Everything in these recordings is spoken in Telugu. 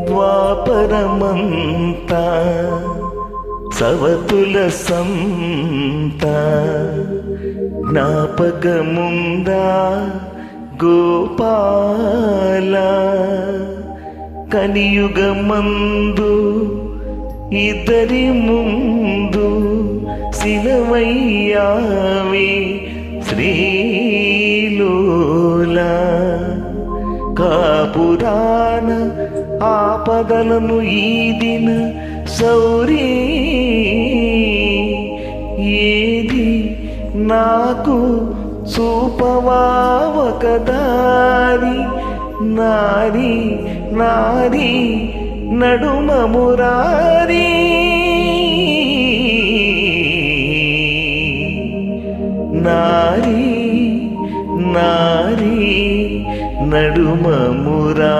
ద్వాపరమంతా సవతుల సంత జ్ఞాపకముందా గోపాల కలియుగమందు ఇద్దరి ముందు సిలవయ్యావే శ్రీలోలా కాపురాన ఆపదలను ఈదిన సౌరీ ఏది నాకు చూపవా ఒక దారి నారి నారి నడుమ మురారి నారి నారి నడుమ మురారి.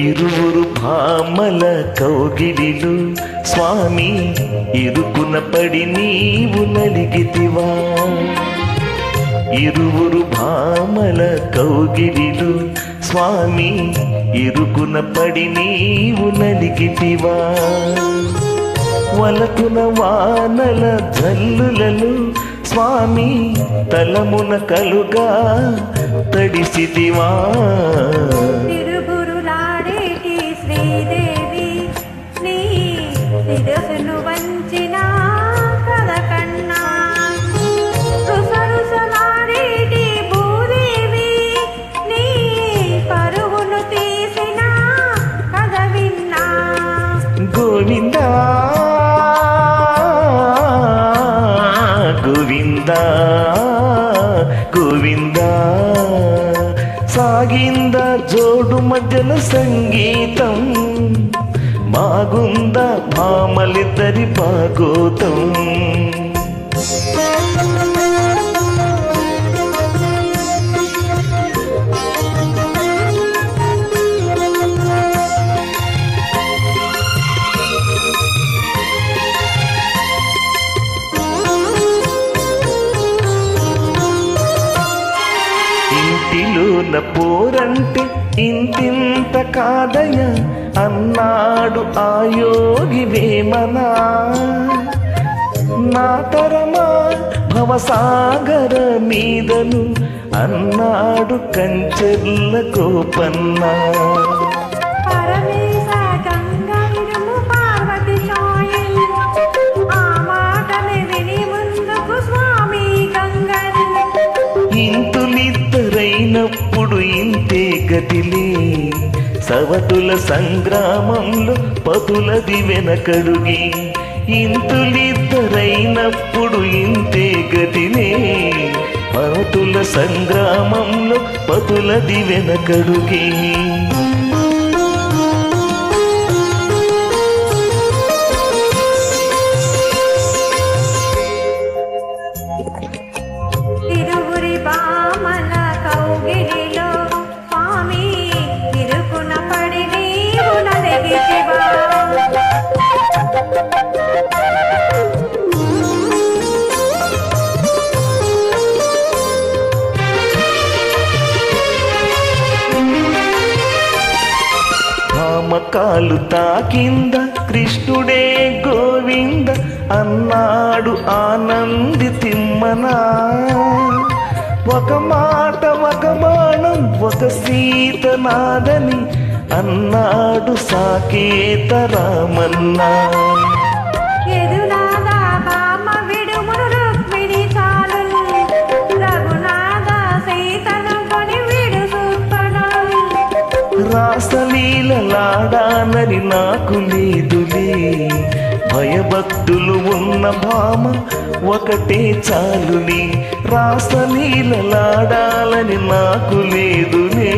ఇరువురు భామల కౌగిలిలు స్వామి ఇరుకున పడి నీవు నలిగితివా. ఇరువురు భామల కౌగిలిలు స్వామి ఇరుకున పడి నీవు నలిగితివా. వలకున వానల జల్లులను స్వామి తలమున కలుగా తడిసితివా. శ్రీదేవి నీ శిరసును వంచిన కథ కన్నా రుసరుసలాడేటి భూదేవి నీ పరుగును తీసిన కథ విన్నా. గోవిందా గోవిందా గోవిందా సాగింద జోడు మధ్యల సంగీతం బాగుంద భామలిద్దరి భాగోతం. ఇంటిలోన పోరంటే ఇంతింత కాదయ అన్నాడు ఆ యోగి వేమనా. నా తరమా భవసాగర మీదను అన్నాడు కంచెర్ల గోపన్నా. ఇంతులిద్దరైనప్పుడు ఇంతే గతిలే సవతుల సంగ్రామంలో పతులది వెనకడుగి. ఇంతులిద్దరైనప్పుడు ఇంతే గతిలే పతుల సంగ్రామంలో పతులది వెనకడుగి. కాలు తాకింద కృష్ణుడే గోవింద అన్నాడు ఆనంది తిమ్మనా. ఒక మాట ఒక బాణం ఒక సీత నాదని అన్నాడు సాకేత రామన్నా. రాసలీలలాడానని నాకు లేదులే భయభక్తులు ఉన్న భామ ఒకటే చాలుని. రాసలీలలాడాలని నాకు లేదులే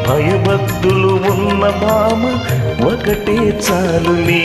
భయభక్తులు ఉన్న భామ ఒకటే చాలుని.